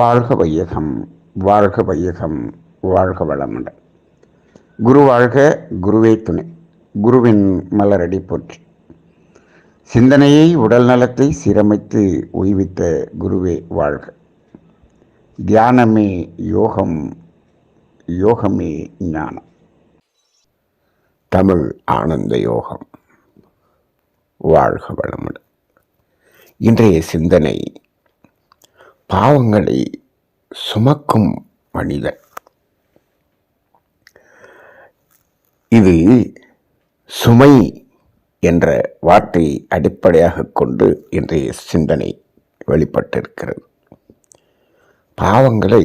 வாழ்க வையகம், வாழ்க வையகம், வாழ்க வளமுடன். குரு வாழ்க, குருவே துணை. குருவின் மலரடி போற்றி. சிந்தனையை உடல் நலத்தை சீரமைத்து உய்வித்த குருவே வாழ்க. தியானமே யோகம், யோகமே ஞானம். தமிழ் ஆனந்த யோகம். வாழ்க வளமுடன். இன்றைய சிந்தனை, பாவங்களை சுமக்கும் மனிதன். இது சுமை என்ற வார்த்தையை அடிப்படையாக கொண்டு இன்றைய சிந்தனை வெளிப்பட்டிருக்கிறது. பாவங்களை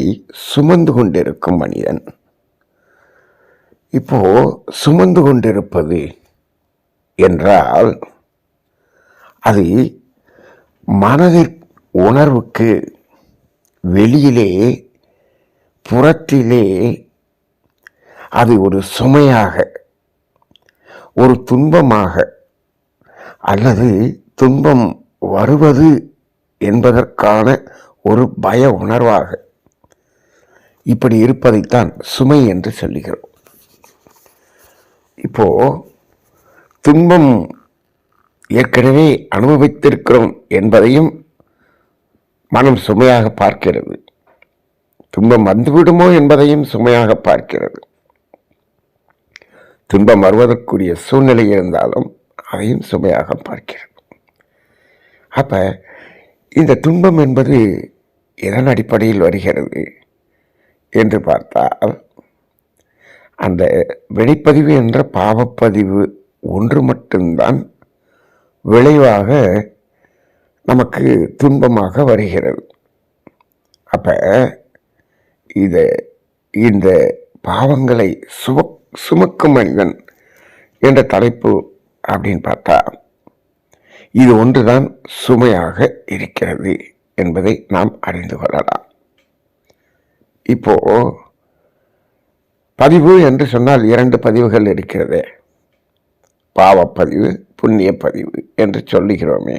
சுமந்து கொண்டிருக்கும் மனிதன். இப்போ சுமந்து கொண்டிருப்பது என்றால் அது மனதின் உணர்வுக்கு வெளியிலே, புறத்திலே அது ஒரு சுமையாக, ஒரு துன்பமாக, அல்லது துன்பம் வருவது என்பதற்கான ஒரு பய உணர்வாக இப்படி இருப்பதைத்தான் சுமை என்று சொல்லுகிறோம். இப்போ துன்பம் ஏற்கனவே அனுபவித்திருக்கிறோம் என்பதையும் மனம் சுமையாக பார்க்கிறது. துன்பம் வந்துவிடுமோ என்பதையும் சுமையாக பார்க்கிறது. துன்பம் வருவதற்குரிய சூழ்நிலை இருந்தாலும் அதையும் சுமையாக பார்க்கிறது. அப்ப இந்த துன்பம் என்பது எதன் அடிப்படையில் வருகிறது என்று பார்த்தால், அந்த வினைப்பதிவு என்ற பாவப்பதிவு ஒன்று மட்டும்தான் விளைவாக நமக்கு துன்பமாக வருகிறது. அப்ப இந்த பாவங்களை சுமக்கும் மனிதன் என்ற தலைப்பு அப்படின்னு பார்த்தா, இது ஒன்றுதான் சுமையாக இருக்கிறது என்பதை நாம் அறிந்து கொள்ளலாம். இப்போ பதிவு என்று சொன்னால் 2 பதிவுகள் இருக்கிறது. பாவப்பதிவு, புண்ணிய பதிவு என்று சொல்லுகிறோமே.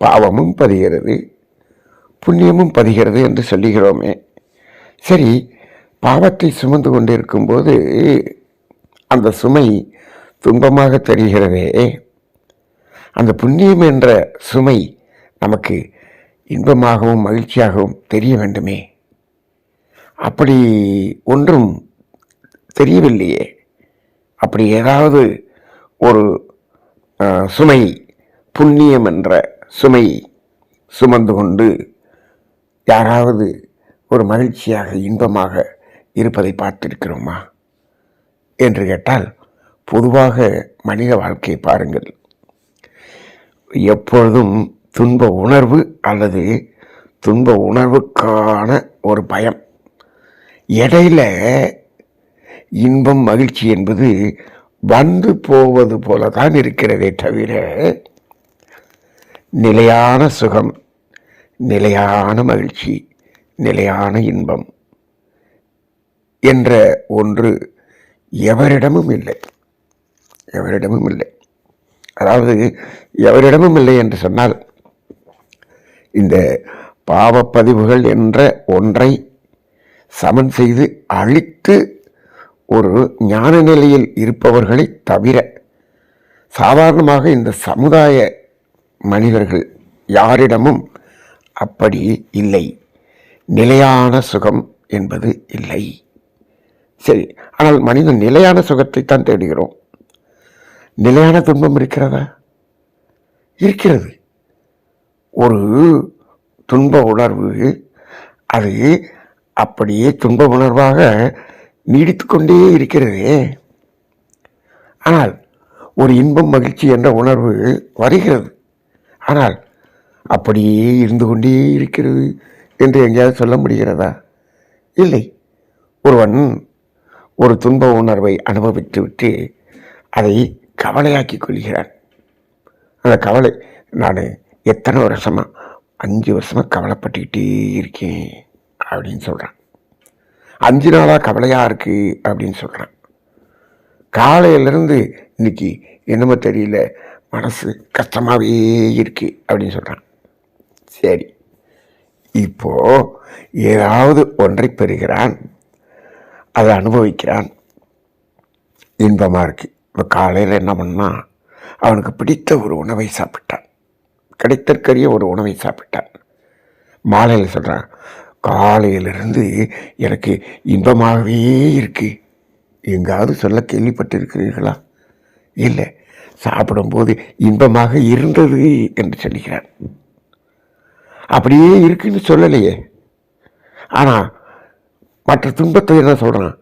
பாவமும் பதிகிறது, புண்ணியமும் பதிகிறது என்று சொல்லுகிறோமே. சரி, பாவத்தை சுமந்து கொண்டிருக்கும் போது அந்த சுமை துன்பமாக தெரிகிறதே, அந்த புண்ணியம் என்ற சுமை நமக்கு இன்பமாகவும் மகிழ்ச்சியாகவும் தெரிய வேண்டுமே. அப்படி ஒன்றும் தெரியவில்லையே. அப்படி ஏதாவது ஒரு சுமை, புண்ணியம் என்ற சுமை சுமந்து கொண்டு யாராவது ஒரு மகிழ்ச்சியாக இன்பமாக இருப்பதை பார்த்திருக்கிறோமா என்று கேட்டால், பொதுவாக மனித வாழ்க்கையை பாருங்கள். எப்பொழுதும் துன்ப உணர்வு அல்லது துன்ப உணர்வுக்கான ஒரு பயம், இடையில இன்பம் மகிழ்ச்சி என்பது வந்து போவது போலதான் இருக்கிறதே தவிர, நிலையான சுகம், நிலையான மகிழ்ச்சி, நிலையான இன்பம் என்ற ஒன்று எவரிடமும் இல்லை. எவரிடமும் இல்லை. அதாவது எவரிடமும் இல்லை என்று சொன்னால், இந்த பாவப்பதிவுகள் என்ற ஒன்றை சமன் செய்து அழித்து ஒரு ஞான நிலையில் இருப்பவர்களை தவிர சாதாரணமாக இந்த சமுதாய மனிதர்கள் யாரிடமும் அப்படி இல்லை. நிலையான சுகம் என்பது இல்லை. சரி, ஆனால் மனிதன் நிலையான சுகத்தை தான் தேடுகிறோம். நிலையான துன்பம் இருக்கிறதா? இருக்கிறது. ஒரு துன்ப உணர்வு அது அப்படியே துன்ப உணர்வாக நீடித்து கொண்டே இருக்கிறதே. ஆனால் ஒரு இன்பம் மகிழ்ச்சி என்ற உணர்வு வருகிறது. ஆனால் அப்படியே இருந்து கொண்டே இருக்கிறது என்று எங்கேயாவது சொல்ல முடிகிறதா? இல்லை. ஒருவன் ஒரு துன்ப உணர்வை அனுபவித்து விட்டு அதை கவலையாக்கி கொள்கிறான். அந்த கவலை, நான் எத்தனை வருஷமா 5 வருஷமாக கவலைப்பட்டுக்கிட்டே இருக்கேன் அப்படின்னு சொல்கிறான். 5 நாளாக கவலையாக இருக்குது அப்படின்னு சொல்கிறான். காலையிலேருந்து இன்னைக்கு என்னமோ தெரியல, மனசு கஷ்டமாகவே இருக்குது அப்படின்னு சொல்கிறான். சரி, இப்போ ஏதாவது ஒன்றை பெறுகிறான், அதை அனுபவிக்கிறான், இன்பமாக இருக்கு. இப்போ காலையில் என்ன பண்ணா, அவனுக்கு பிடித்த ஒரு உணவை சாப்பிட்டான், கிடைத்தற்கரிய ஒரு உணவை சாப்பிட்டான். மாலையில் சொல்கிறான், காலையிலிருந்து எனக்கு இன்பமாகவே இருக்கு. எங்காவது சொல்ல கேள்விப்பட்டிருக்கிறீர்களா? இல்லை, சாப்பிடும்போது இன்பமாக இருந்தது என்று சொல்லுகிறான். அப்படியே இருக்குன்னு சொல்லலையே. ஆனால் மற்ற துன்பத்தை என்ன சொல்கிறான்,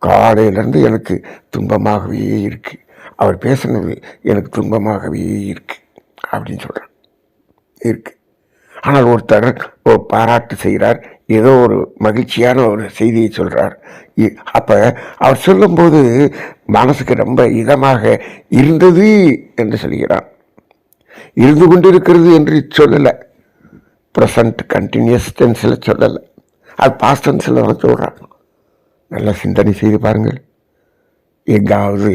காலையிலேருந்து எனக்கு துன்பமாகவே இருக்கு, அவர் பேசுனது எனக்கு துன்பமாகவே இருக்கு அப்படின்னு சொல்கிறான். இருக்கு. ஆனால் ஒருத்தர் ஒரு பாராட்டு செய்கிறார், ஏதோ ஒரு மகிழ்ச்சியான ஒரு செய்தியை சொல்கிறார். அப்போ அவர் சொல்லும்போது மனசுக்கு ரொம்ப இதமாக இருந்தது என்று சொல்கிறார். இருந்து கொண்டிருக்கிறது என்று சொல்லலை, ப்ரெசன்ட் கண்டினியூஸ் டென்ஸில் சொல்லலை, அது பாஸ்ட் டென்ஸில் தான் சொல்கிறார். நல்லா சிந்தனை செய்து பாருங்கள். எங்காவது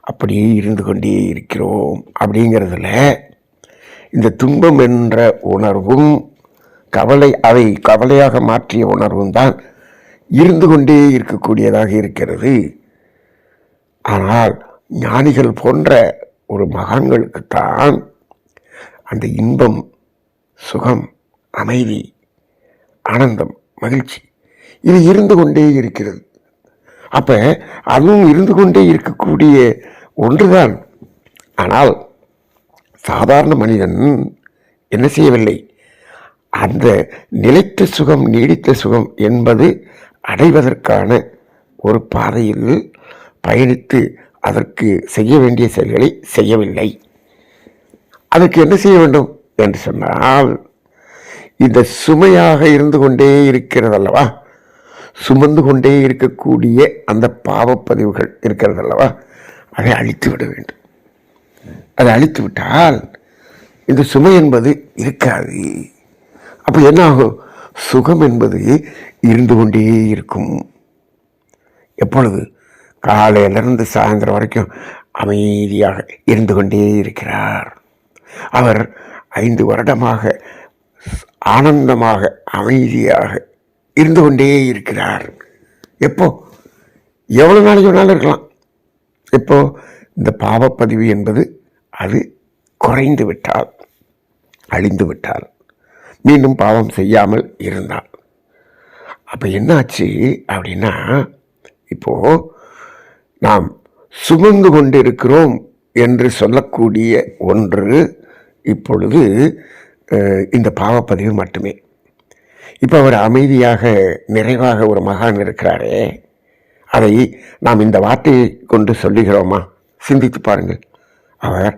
அப்படியே இருந்து கொண்டே இருக்கிறோம் அப்படிங்கிறதுல இந்த துன்பம் என்ற உணர்வும் அதை கவலையாக மாற்றிய உணர்வும் தான் இருந்து கொண்டே இருக்கக்கூடியதாக இருக்கிறது. ஆனால் ஞானிகள் போன்ற ஒரு மகான்களுக்குத்தான் அந்த இன்பம், சுகம், அமைதி, ஆனந்தம், மகிழ்ச்சி இது இருந்து கொண்டே இருக்கிறது. அப்போ அதுவும் இருந்து கொண்டே இருக்கக்கூடிய ஒன்றுதான். ஆனால் சாதாரண மனிதன் என்ன செய்யவில்லை, அந்த நிலைத்த சுகம், நீடித்த சுகம் என்பது அடைவதற்கான ஒரு பாதையில் பயணித்து அதற்கு செய்ய வேண்டிய செயல்களை செய்யவில்லை. அதற்கு என்ன செய்ய வேண்டும் என்று சொன்னால், இந்த சுமையாக இருந்து கொண்டே இருக்கிறதல்லவா, சுமந்து கொண்டே இருக்கக்கூடிய அந்த பாவப்பதிவுகள் இருக்கிறதல்லவா, அதை அழித்து விட வேண்டும். அதை அழித்து விட்டால் இந்த சுமை என்பது இருக்காது. அப்போ என்ன ஆகும், சுகம் என்பது இருந்து கொண்டே இருக்கும். எப்பொழுது? காலையிலிருந்து சாயந்தரம் வரைக்கும் அமைதியாக இருந்து கொண்டே இருக்கிறார். அவர் 5 வருடமாக ஆனந்தமாக அமைதியாக இருந்து கொண்டே இருக்கிறார். எப்போ? எவ்வளோ நாளைக்கு வேணாலும் இருக்கலாம். எப்போ? இந்த பாவப்பதிவு என்பது அது குறைந்து விட்டால், அழிந்து விட்டால், மீண்டும் பாவம் செய்யாமல் இருந்தால். அப்போ என்னாச்சு அப்படின்னா, இப்போது நாம் சுமந்து கொண்டு இருக்கிறோம் என்று சொல்லக்கூடிய ஒன்று இப்பொழுது இந்த பாவப்பதிவு மட்டுமே. இப்போ அவர் அமைதியாக நிறைவாக ஒரு மகான் இருக்கிறாரே, அதை நாம் இந்த வார்த்தையை கொண்டு சொல்லுகிறோமா? சிந்தித்து பாருங்கள். அவர்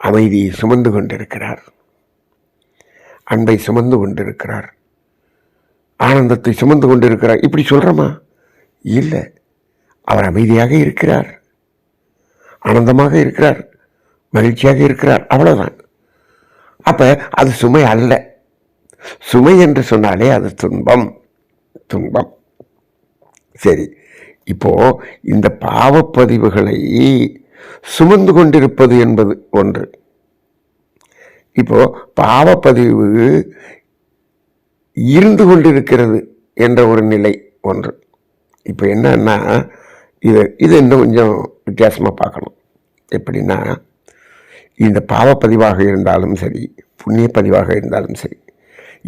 அமைதியை சுமந்து கொண்டிருக்கிறார், அன்பை சுமந்து கொண்டிருக்கிறார், ஆனந்தத்தை சுமந்து கொண்டிருக்கிறார். இப்படி சொல்கிறோமா? இல்லை. அவர் அமைதியாக இருக்கிறார், ஆனந்தமாக இருக்கிறார், மகிழ்ச்சியாக இருக்கிறார், அவ்வளோதான். அப்போ அது சுமை அல்ல. சுமை என்று சொன்னாலே அது துன்பம். துன்பம். சரி, இப்போ இந்த பாவப்பதிவுகளை சுமந்து கொண்டிருப்பது என்பது ஒன்று. இப்போ பாவப்பதிவு இருந்து கொண்டிருக்கிறது என்ற ஒரு நிலை ஒன்று. இப்போ என்னன்னா, இது இன்னும் கொஞ்சம் வித்தியாசமாக பார்க்கணும். எப்படின்னா, இந்த பாவப்பதிவாக இருந்தாலும் சரி, புண்ணிய பதிவாக இருந்தாலும் சரி,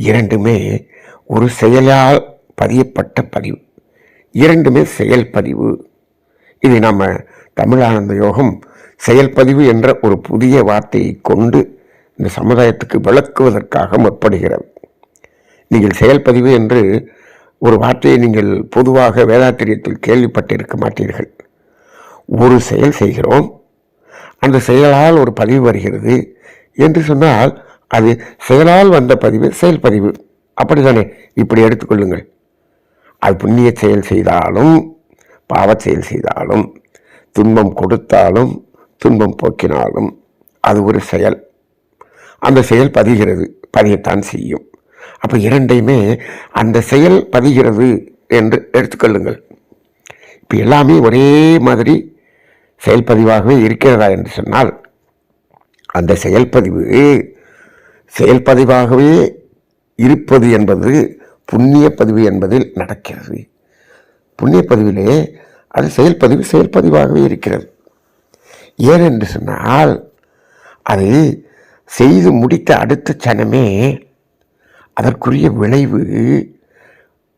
இரண்டுமே ஒரு செயலால் பதியப்பட்ட பதிவு. இரண்டுமே செயல் பதிவு. இது நம்ம தமிழானந்த யோகம் செயல்பதிவு என்ற ஒரு புதிய வார்த்தையை கொண்டு இந்த சமுதாயத்துக்கு விளக்குவதற்காக முற்படுகிறது. நீங்கள் செயல்பதிவு என்று ஒரு வார்த்தையை நீங்கள் பொதுவாக வேதாத்திரியத்தில் கேள்விப்பட்டிருக்க மாட்டீர்கள். ஒரு செயல் செய்கிறோம், அந்த செயலால் ஒரு பதிவு வருகிறது என்று சொன்னால் அது செயலால் வந்த பதிவு செயல்பதிவு. அப்படித்தானே? இப்படி எடுத்துக்கொள்ளுங்கள். அது புண்ணிய செயல் செய்தாலும் பாவ செயல் செய்தாலும், துன்பம் கொடுத்தாலும் துன்பம் போக்கினாலும் அது ஒரு செயல். அந்த செயல் பதிகிறது, பதியத்தான் செய்யும். அப்போ இரண்டையுமே அந்த செயல் பதிகிறது என்று எடுத்துக்கொள்ளுங்கள். இப்போ எல்லாமே ஒரே மாதிரி செயல்பதிவாகவே இருக்கிறதா என்று சொன்னால், அந்த செயல்பதிவாகவே இருப்பது என்பது புண்ணிய பதிவு என்பதில் நடக்கிறது. புண்ணிய பதிவிலே அது செயல்பதிவாகவே இருக்கிறது. ஏனென்று சொன்னால் அது செய்து முடித்த அடுத்த சனமே அதற்குரிய விளைவு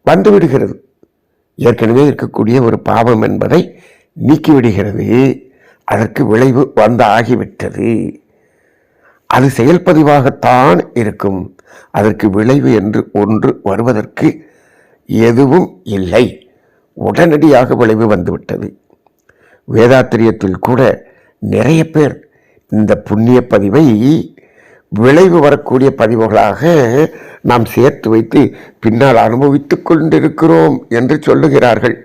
வந்துவிடுகிறது. ஏற்கனவே இருக்கக்கூடிய ஒரு பாவம் என்பதை நீக்கிவிடுகிறது. அதற்கு விளைவு வந்தாகிவிட்டது. அது செயல்பதிவாகத்தான் இருக்கும். அதற்கு விளைவு என்று ஒன்று வருவதற்கு எதுவும் இல்லை. உடனடியாக விளைவு வந்துவிட்டது. வேதாத்திரியத்தில் கூட நிறைய பேர் இந்த புண்ணிய பதிவை விளைவு வரக்கூடிய பதிவுகளாக நாம் சேர்த்து வைத்து பின்னால் அனுபவித்துக் கொண்டிருக்கிறோம் என்று சொல்லுகிறார்கள்.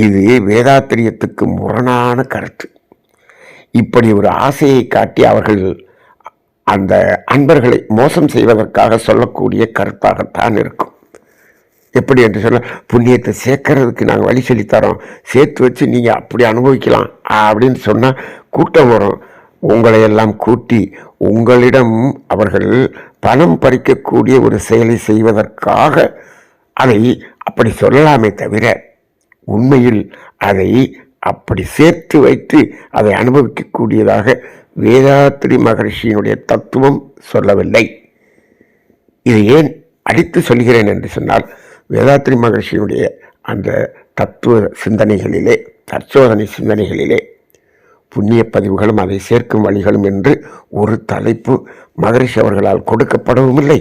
இது வேதாத்திரியத்துக்கு முரணான கருத்து. இப்படி ஒரு ஆசையை காட்டி அவர்கள் அந்த அன்பர்களை மோசம் செய்வதற்காக சொல்லக்கூடிய கருத்தாகத்தான் இருக்கும். எப்படி என்று சொல்ல, புண்ணியத்தை சேர்க்கறதுக்கு நாங்கள் வழி சொல்லித்தரோம், சேர்த்து வச்சு நீங்கள் அப்படி அனுபவிக்கலாம் அப்படின்னு சொன்னால் கூட்டம் வரும். உங்களை எல்லாம் கூட்டி உங்களிடம் அவர்கள் பணம் பறிக்கக்கூடிய ஒரு செயலை செய்வதற்காக அதை அப்படி சொல்லலாமே தவிர உண்மையில் அதை அப்படி சேர்த்து வைத்து அதை அனுபவிக்கக்கூடியதாக வேதாத்திரி மகரிஷியினுடைய தத்துவம் சொல்லவில்லை. இதை ஏன் அடித்து சொல்கிறேன் என்று சொன்னால், வேதாத்திரி மகரிஷியினுடைய அந்த தத்துவ சிந்தனைகளிலே, தற்சோதனை சிந்தனைகளிலே புண்ணிய பதிவுகளும் அதை சேர்க்கும் வழிகளும் என்று ஒரு தலைப்பு மகரிஷி அவர்களால் கொடுக்கப்படவும் இல்லை.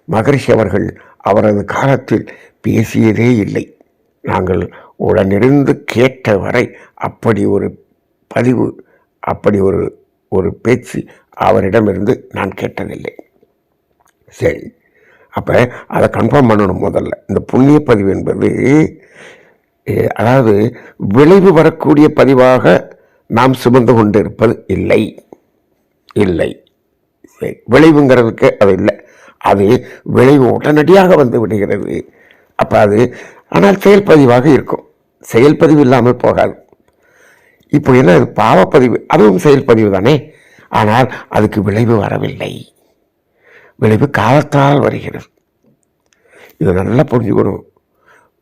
மகரிஷி அவர்கள் அவரது காலத்தில் பேசியதே இல்லை. நாங்கள் உடனிருந்து கேட்ட வரை அப்படி ஒரு பதிவு, அப்படி ஒரு பேச்சு அவரிடமிருந்து நான் கேட்டதில்லை. சரி, அப்போ அதை கன்ஃபார்ம் பண்ணணும். முதல்ல இந்த புண்ணிய பதிவு என்பது அதாவது விளைவு வரக்கூடிய பதிவாக நாம் சுமந்து கொண்டு இருப்பது இல்லை. சரி, விளைவுங்கிறதுக்கு அது இல்லை. அது விளைவு உடனடியாக வந்து விடுகிறது. அப்போ அது ஆனால் செயல்பதிவாக இருக்கும். செயல்பதிவு இல்லாமல் போகாது. இப்போ என்ன, அது பாவப்பதிவு, அதுவும் செயல்பதிவு தானே. ஆனால் அதுக்கு விளைவு வரவில்லை. விளைவு காலத்தால் வருகிறது. இதை நல்லா புரிஞ்சுக்கணும்.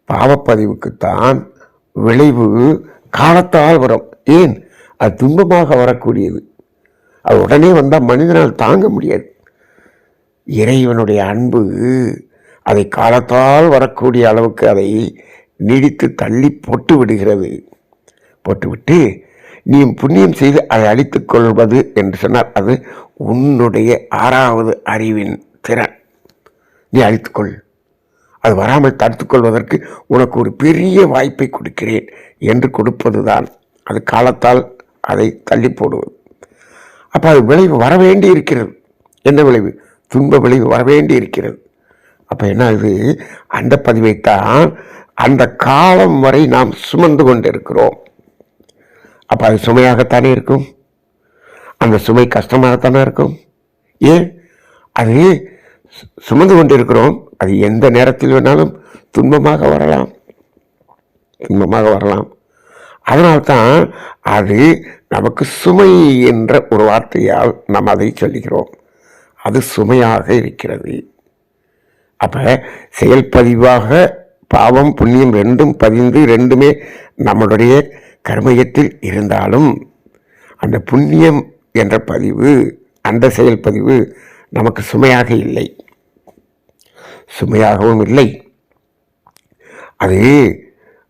பாவப்பதிவுக்குத்தான் விளைவு காலத்தால் வரும். ஏன்? அது துன்பமாக வரக்கூடியது. அது உடனே வந்தால் மனிதனால் தாங்க முடியாது. இறைவனுடைய அன்பு அதை காலத்தால் வரக்கூடிய அளவுக்கு அதை நீடித்து தள்ளி போட்டு விடுகிறது. போட்டுவிட்டு நீ புண்ணியம் செய்து அதை அழித்துக் கொள்வது என்று சொன்னால் அது உன்னுடைய 6வது அறிவின் திறன். நீ அழித்துக்கொள். அது வராமல் தடுத்துக்கொள்வதற்கு உனக்கு ஒரு பெரிய வாய்ப்பை கொடுக்கிறேன் என்று கொடுப்பதுதான் அது காலத்தால் அதை தள்ளி போடுவது. அப்போ அது விளைவு வரவேண்டி இருக்கிறது. என்ன விளைவு? துன்ப விளைவு வரவேண்டி இருக்கிறது. அப்போ என்ன, இது அந்த பதிவைத்தான் அந்த காலம் வரை நாம் சுமந்து கொண்டு இருக்கிறோம். அப்போ அது சுமையாகத்தானே இருக்கும். அந்த சுமை கஷ்டமாகத்தானே இருக்கும். ஏன்? அது சுமந்து கொண்டு இருக்கிறோம். அது எந்த நேரத்தில் வேணாலும் துன்பமாக வரலாம். அதனால்தான் அது நமக்கு சுமை என்ற ஒரு வார்த்தையால் நாம் அதை சொல்லுகிறோம். அது சுமையாக இருக்கிறது. அப்போ செயல்பதிவாக பாவம் புண்ணியம் ரெண்டும் பதிந்து ரெண்டுமே நம்மளுடைய கர்மயத்தில் இருந்தாலும் அந்த புண்ணியம் என்ற பதிவு, அந்த செயல்பதிவு நமக்கு சுமையாக இல்லை, சுமையாகவும் இல்லை. அது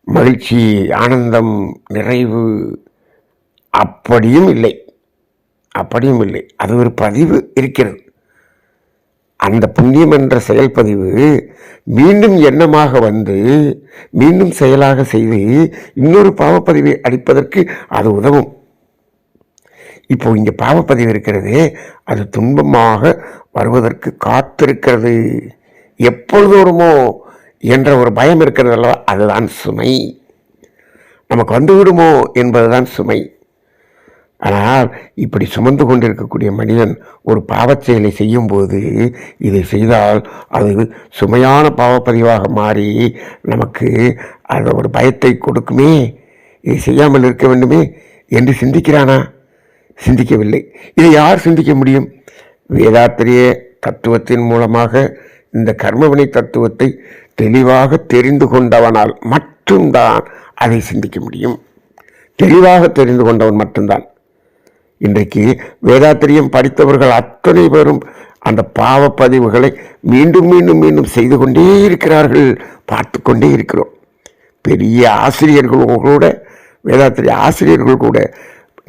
மகிழ்ச்சி, ஆனந்தம், நிறைவு அப்படியும் இல்லை. அது ஒரு பதிவு இருக்கிறது. அந்த புண்ணியம் என்ற செயல்பதிவு மீண்டும் எண்ணமாக வந்து மீண்டும் செயலாக செய்து இன்னொரு பாவப்பதிவை அளிப்பதற்கு அது உதவும். இப்போ இங்கே பாவப்பதிவு இருக்கிறது, அது துன்பமாக வருவதற்கு காத்திருக்கிறது. எப்பொழுது வருமோ என்ற ஒரு பயம் இருக்கிறது அல்லவா, அதுதான் சுமை. நமக்கு வந்துவிடுமோ என்பதுதான் சுமை. ஆனால் இப்படி சுமந்து கொண்டிருக்கக்கூடிய மனிதன் ஒரு பாவச் செயலை செய்யும்போது இதை செய்தால் அது சுமையான பாவப்பதிவாக மாறி நமக்கு அது ஒரு பயத்தை கொடுக்குமே, இதை செய்யாமல் இருக்க வேண்டுமே என்று சிந்திக்கிறானா? சிந்திக்கவில்லை. இதை யார் சிந்திக்க முடியும்? வேதாத்திரிய தத்துவத்தின் மூலமாக இந்த கர்மவினை தத்துவத்தை தெளிவாக தெரிந்து கொண்டவனால் மட்டும்தான் அதை சிந்திக்க முடியும். தெளிவாக தெரிந்து கொண்டவன் மட்டும்தான். இன்றைக்கு வேதாத்திரியம் படித்தவர்கள் அத்தனை பேரும் அந்த பாவ பதிவுகளை மீண்டும் மீண்டும் மீண்டும் செய்து கொண்டே இருக்கிறார்கள், பார்த்து கொண்டே இருக்கிறோம். பெரிய ஆசிரியர்கள் கூட, வேதாத்திரிய ஆசிரியர்கள் கூட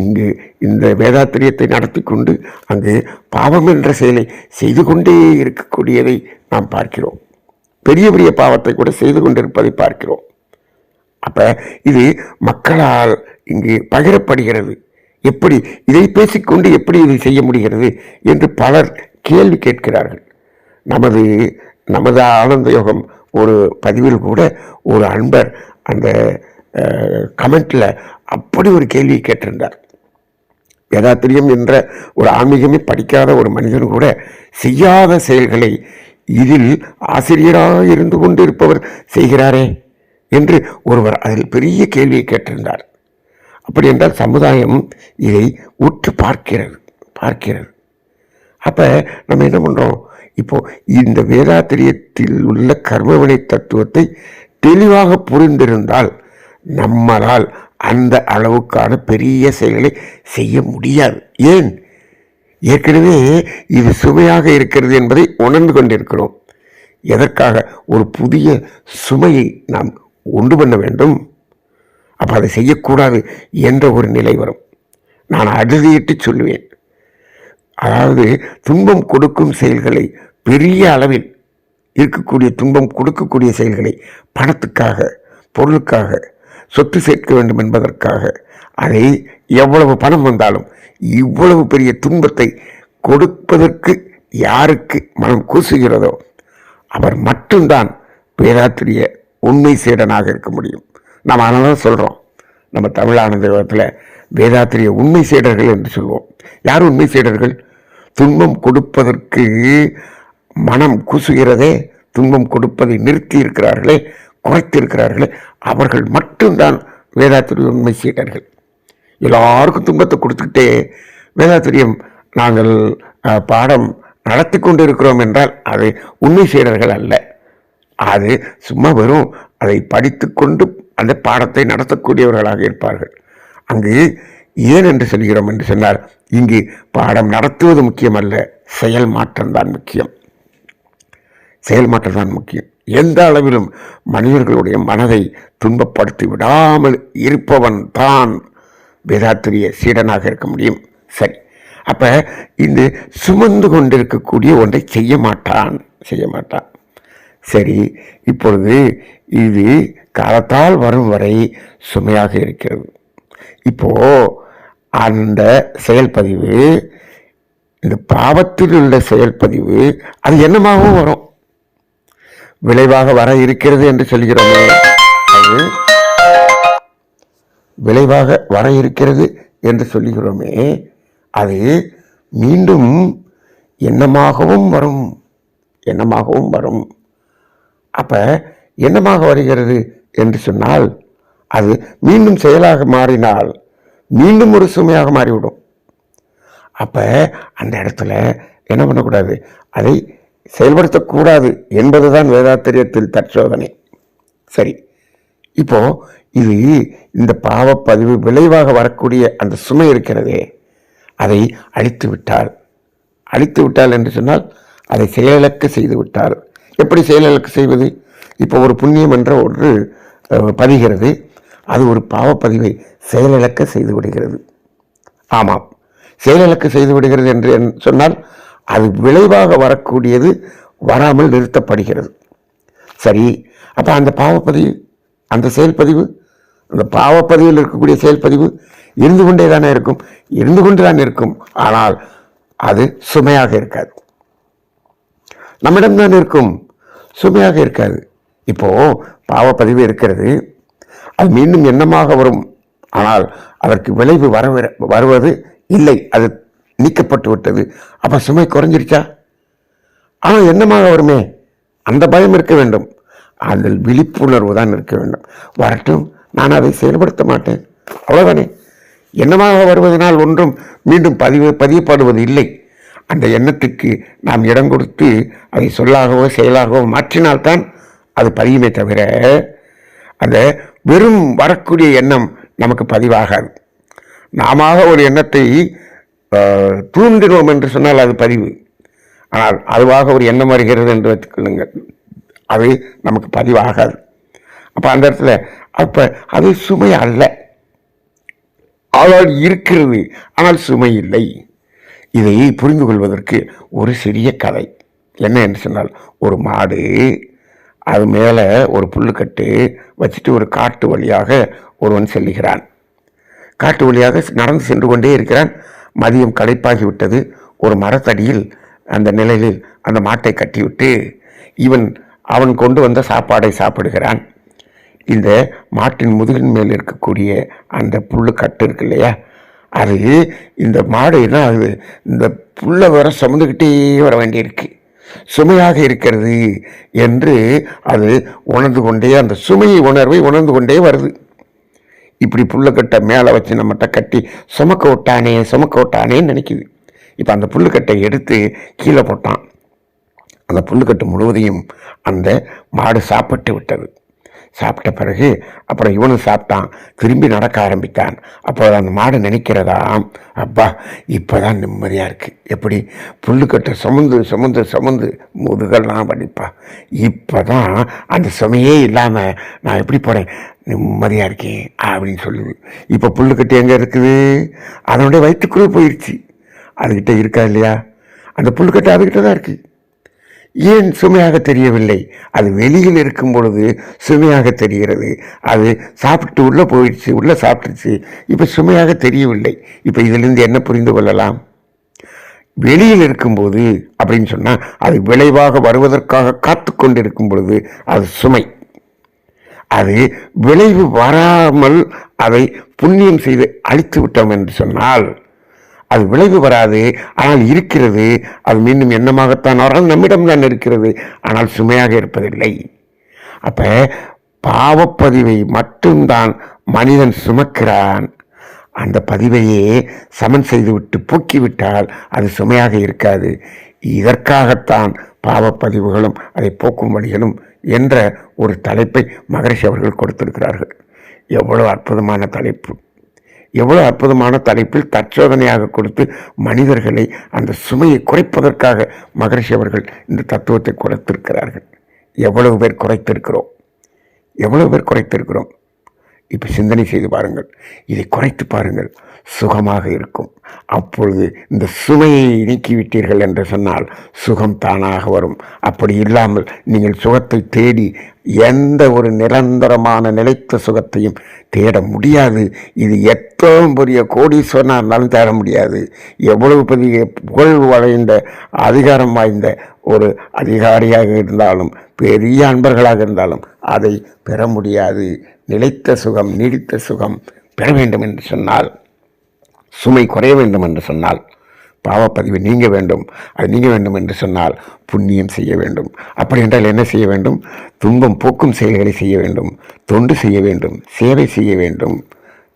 இங்கு இந்த வேதாத்திரியத்தை நடத்தி கொண்டு அங்கு பாவம் என்ற செயலை செய்து கொண்டே இருக்கக்கூடியதை நாம் பார்க்கிறோம். பெரிய பெரிய பாவத்தை கூட செய்து கொண்டிருப்பதை பார்க்கிறோம். அப்ப இது மக்களால் இங்கு பகிரப்படுகிறது. எப்படி இதை பேசிக்கொண்டு எப்படி இதை செய்ய முடிகிறது என்று பலர் கேள்வி கேட்கிறார்கள். நமது ஆனந்த யோகம் ஒரு பதிவில் கூட ஒரு அன்பர் அந்த கமெண்ட்ல அப்படி ஒரு கேள்வி கேட்டிருந்தார். வேதாத்திரியம் என்ற ஒரு ஆன்மீகமே படிக்காத ஒரு மனிதன் கூட செய்யாத செயல்களை இதில் ஆசிரியராக இருந்து கொண்டு இருப்பவர் செய்கிறாரே என்று ஒருவர் அதில் பெரிய கேள்வியை கேட்டிருந்தார். அப்படி என்றால் சமுதாயம் இதை உற்று பார்க்கிறது. அப்ப நம்ம என்ன பண்றோம்? இப்போ இந்த வேதாத்திரியத்தில் உள்ள கர்மவினை தத்துவத்தை தெளிவாக புரிந்திருந்தால் நம்மளால் அந்த அளவுக்கான பெரிய செயல்களை செய்ய முடியாது. ஏன்? ஏற்கனவே இது சுமையாக இருக்கிறது என்பதை உணர்ந்து கொண்டிருக்கிறோம். எதற்காக ஒரு புதிய சுமையை நாம் உண்டு பண்ண வேண்டும்? அப்ப அதை செய்யக்கூடாது என்ற ஒரு நிலை வரும். நான் அழுதியிட்டு சொல்லுவேன். அதாவது துன்பம் கொடுக்கும் செயல்களை, பெரிய அளவில் இருக்கக்கூடிய துன்பம் கொடுக்கக்கூடிய செயல்களை பணத்துக்காக, பொருளுக்காக, சொத்து சேர்க்க வேண்டும் என்பதற்காக, அதை எவ்வளவு பணம் வந்தாலும் இவ்வளவு பெரிய துன்பத்தை கொடுப்பதற்கு யாருக்கு மனம் கூசுகிறதோ அவர் மட்டும்தான் வேதாத்திரிய உண்மை சீடனாக இருக்க முடியும். நாம் அதனால சொல்றோம், நம்ம தமிழானந்த யோகத்தில் வேதாத்திரிய உண்மை சீடர்கள் என்று சொல்வோம். யார் உண்மை சீடர்கள்? துன்பம் கொடுப்பதற்கு மனம் கூசுகிறதே, துன்பம் கொடுப்பதை நிறுத்தி இருக்கிறார்களே, குறைத்திருக்கிறார்களே, அவர்கள் மட்டும்தான் வேதாத்திரிய உண்மை சீடர்கள். எல்லாருக்கும் துன்பத்தை கொடுத்துக்கிட்டே வேதாத்திரியம் நாங்கள் பாடம் நடத்தி கொண்டு இருக்கிறோம் என்றால் அது உண்மை சீடர்கள் அல்ல. அது சும்மா வெறும் அதை படித்து கொண்டு அந்த பாடத்தை நடத்தக்கூடியவர்களாக இருப்பார்கள். அங்கு ஏன் என்று சொல்கிறோம் என்று சொன்னால், இங்கு பாடம் நடத்துவது முக்கியமல்ல, செயல் மாற்றம்தான் முக்கியம். செயல் மாற்றம் தான் முக்கியம். எந்த அளவிலும் மனிதர்களுடைய மனதை துன்பப்படுத்தி விடாமல் இருப்பவன் தான் வேதாத்திரிய சீடனாக இருக்க முடியும். சரி, அப்ப இந்த சுமந்து கொண்டிருக்கக்கூடிய ஒன்றை செய்ய மாட்டான். சரி, இப்பொழுது இது காலத்தால் வரும் வரை சுமையாக இருக்கிறது. இப்போ அந்த செயல்பதிவு, இந்த பாவத்தில் உள்ள செயல்பதிவு, அது என்னமாகவும் வரும், விளைவாக வர இருக்கிறது என்று சொல்கிறோமே, அது விளைவாக வர இருக்கிறது என்று சொல்லுகிறோமே, அது மீண்டும் எண்ணமாகவும் வரும். அப்ப எண்ணமாக வருகிறது என்று சொன்னால் அது மீண்டும் செயலாக மாறினால் மீண்டும் ஒரு சுமையாக மாறிவிடும். அப்ப அந்த இடத்துல என்ன பண்ணக்கூடாது, அதை செயல்படுத்தக்கூடாது என்பதுதான் வேதாத்திரியத்தில் தற்சோதனை. சரி, இப்போ இது இந்த பாவப்பதிவு விளைவாக வரக்கூடிய அந்த சுமை இருக்கிறதே, அதை அழித்து விட்டால் என்று சொன்னால் அதை செயலிழக்க செய்து விட்டால். எப்படி செயலிழக்க செய்வது? இப்போ ஒரு புண்ணியம் என்ற ஒன்று பதிகிறது, அது ஒரு பாவப்பதிவை செயலிழக்க செய்து விடுகிறது. ஆமாம், செயலிழக்க செய்து விடுகிறது என்று சொன்னால் அது விளைவாக வரக்கூடியது வராமல் நிறுத்தப்படுகிறது. சரி, அப்ப அந்த பாவப்பதிவு, அந்த செயல்பதிவு, அந்த பாவப்பதிவில் இருக்கக்கூடிய செயல்பதிவு இருந்து கொண்டே தானே இருக்கும், இருந்து கொண்டுதான் இருக்கும். ஆனால் அது சுமையாக இருக்காது, நம்மிடம்தான் இருக்கும், சுமையாக இருக்காது. இப்போ பாவப்பதிவு இருக்கிறது, அது மீண்டும் எண்ணமாக வரும். ஆனால் அதற்கு விளைவு வருவது இல்லை, அது நீக்கப்பட்டு விட்டது. அப்ப சுமை குறைஞ்சிருச்சா? ஆனால் எண்ணமாக வருமே, அந்த பயம் இருக்க வேண்டும், அதில் விழிப்புணர்வு தான் இருக்க வேண்டும். வரட்டும், நான் அதை செயல்படுத்த மாட்டேன், அவ்வளவுதானே. எண்ணமாக வருவதனால் ஒன்றும் மீண்டும் பதியப்படுவது இல்லை. அந்த எண்ணத்துக்கு நாம் இடம் கொடுத்து அதை சொல்லாகவோ செயலாகவோ மாற்றினால்தான் அது பதியுமே தவிர அந்த வெறும் வரக்கூடிய எண்ணம் நமக்கு பதிவாகாது. நாம ஒரு எண்ணத்தை தூண்டினோம் என்று சொன்னால் அது பதிவு. ஆனால் அதுவாக ஒரு எண்ணம் வருகிறது என்று வைத்துக்கொள்ளுங்கள், அது நமக்கு பதிவாகாது. அப்போ அந்த இடத்துல அப்போ அது சுமை அல்ல, ஆனால் இருக்கிறது, ஆனால் சுமை இல்லை. இதை புரிந்து கொள்வதற்கு ஒரு சிறிய கதை. என்ன என்று சொன்னால், ஒரு மாடு அது மேலே ஒரு புல்லுக்கட்டு வச்சுட்டு ஒரு காட்டு வழியாக ஒருவன் செல்லுகிறான். காட்டு வழியாக நடந்து சென்று கொண்டே இருக்கிறான். மதியம் களைப்பாகிவிட்டது. ஒரு மரத்தடியில் அந்த நிலையில் அந்த மாட்டை கட்டிவிட்டு அவன் கொண்டு வந்த சாப்பாடை சாப்பிடுகிறான். இந்த மாட்டின் முதுகின் மேல் இருக்கக்கூடிய அந்த புல்லு கட்டு இருக்கு இல்லையா, அது இந்த மாடு என்ன ஆகுது, இந்த புல்லை வர சுமந்துக்கிட்டே வர வேண்டியிருக்கு, சுமையாக இருக்கிறது என்று அது உணர்ந்து கொண்டே, அந்த சுமையை உணர்வை உணர்ந்து கொண்டே வருது. இப்படி புல்லுக்கட்டை மேலே வச்சு நம்மகிட்ட கட்டி சுமக்க விட்டானேன்னு நினைக்குது. இப்போ அந்த புல்லுக்கட்டை எடுத்து கீழே போட்டான். அந்த புல்லுக்கட்டு முழுவதையும் அந்த மாடு சாப்பிட்டு விட்டது. சாப்பிட்ட பிறகு அப்புறம் இவனும் சாப்பிட்டான், திரும்பி நடக்க ஆரம்பித்தான். அப்போ அந்த மாடு நினைக்கிறதா, அப்பா இப்போதான் நிம்மதியாக இருக்குது. எப்படி புல்லுக்கட்டை சுமந்து முதுகெல்லாம் படிப்பா, இப்போ தான் அந்த சுமையே இல்லாமல் நான் எப்படி போகிறேன், நிம்மதியாக இருக்கேன் அப்படின்னு சொல்லுது. இப்போ புல்லுக்கட்டு எங்கே இருக்குது, அதனுடைய வயிற்றுக்குள்ளே போயிடுச்சு. அதுக்கிட்ட இருக்கா இல்லையா, அந்த புல்லுக்கட்டு அதுக்கிட்ட தான் இருக்குது. ஏன் சுமையாக தெரியவில்லை? அது வெளியில் இருக்கும் பொழுது சுமையாக தெரிகிறது. அது சாப்பிட்டு உள்ளே சாப்பிட்டுச்சு, இப்போ சுமையாக தெரியவில்லை. இப்போ இதிலிருந்து என்ன புரிந்து கொள்ளலாம்? வெளியில் இருக்கும்போது அப்படின்னு சொன்னால் அது விளைவாக வருவதற்காக காத்து கொண்டு இருக்கும் பொழுது அது சுமை. அது விளைவு வராமல் அதை புண்ணியம் செய்து அழித்து விட்டோம் என்று சொன்னால் அது விளைவு வராது, ஆனால் இருக்கிறது. அது மீண்டும் எண்ணமாகத்தான் வராது, நம்மிடம் தான் இருக்கிறது, ஆனால் சுமையாக இருப்பதில்லை. அப்ப பாவப்பதிவை மட்டும்தான் மனிதன் சுமக்கிறான். அந்த பதிவையே சமன் செய்துவிட்டு போக்கிவிட்டால் அது சுமையாக இருக்காது. இதற்காகத்தான் பாவப்பதிவுகளும் அதை போக்கும் வழிகளும் என்ற ஒரு தலைப்பை மகரிஷி அவர்கள் கொடுத்திருக்கிறார்கள். எவ்வளவு அற்புதமான தலைப்பு, எவ்வளோ அற்புதமான தலைப்பில் தற்சோதனையாக கொடுத்து மனிதர்களை அந்த சுமையை குறைப்பதற்காக மகரிஷி அவர்கள் இந்த தத்துவத்தை கொடுத்திருக்கிறார்கள். எவ்வளவு பேர் குறைத்திருக்கிறோம். இப்போ சிந்தனை செய்து பாருங்கள், இதை குறைத்து பாருங்கள், சுகமாக இருக்கும். அப்பொழுது இந்த சுமையை நீக்கிவிட்டீர்கள் என்று சொன்னால் சுகம் தானாக வரும். அப்படி இல்லாமல் நீங்கள் சுகத்தை தேடி எந்த ஒரு நிரந்தரமான நிலைத்த சுகத்தையும் தேட முடியாது. இது எத்தனை பெரிய கோடீஸ்வரனாக இருந்தாலும் தேட முடியாது. எவ்வளவு பெரிய புகழ் வளைந்த அதிகாரம் வாய்ந்த ஒரு அதிகாரியாக இருந்தாலும் பெரிய அன்பர்களாக இருந்தாலும் அதை பெற முடியாது. நிலைத்த சுகம், நீடித்த சுகம் பெற வேண்டும் என்று சொன்னால், சுமை குறைய வேண்டும் என்று சொன்னால், பாவப்பதிவு நீங்க வேண்டும். அது நீங்க வேண்டும் என்று சொன்னால் புண்ணியம் செய்ய வேண்டும். அப்படி என்றால் என்ன செய்ய வேண்டும்? துன்பம் போக்கும் செயல்களை செய்ய வேண்டும், தொண்டு செய்ய வேண்டும், சேவை செய்ய வேண்டும்,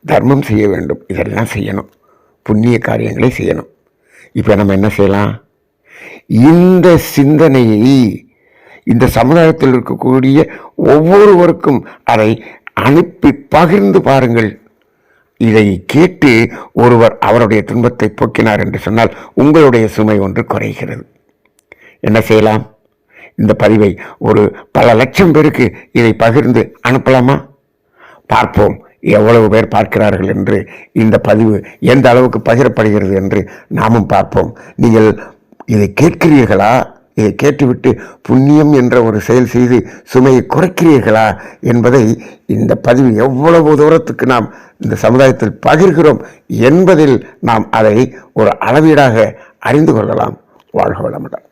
தர்மம் செய்ய வேண்டும். இதெல்லாம் செய்யணும், புண்ணிய காரியங்களை செய்யணும். இப்போ நம்ம என்ன செய்யலாம்? இந்த சிந்தனையை இந்த சமுதாயத்தில் இருக்கக்கூடிய ஒவ்வொருவருக்கும் அதை அனுப்பி பகிர்ந்து பாருங்கள். இதை கேட்டு ஒருவர் அவருடைய துன்பத்தை போக்கினார் என்று சொன்னால் உங்களுடைய சுமை ஒன்று குறைகிறது. என்ன செய்யலாம்? இந்த பதிவை ஒரு பல லட்சம் பேருக்கு இதை பகிர்ந்து அனுப்பலாமா? பார்ப்போம் எவ்வளவு பேர் பார்க்கிறார்கள் என்று, இந்த பதிவு எந்த அளவுக்கு பகிரப்படுகிறது என்று நாமும் பார்ப்போம். நீங்கள் இதை கேட்கிறீர்களா? இதை கேட்டுவிட்டு புண்ணியம் என்ற ஒரு செயல் செய்து சுமையை குறைக்கிறீர்களா என்பதை இந்த பதிவு எவ்வளவு தூரத்துக்கு நாம் இந்த சமுதாயத்தில் பகிர்கிறோம் என்பதில் நாம் அதை ஒரு அளவீடாக அறிந்து கொள்ளலாம். வாழ்க வளமுடன்.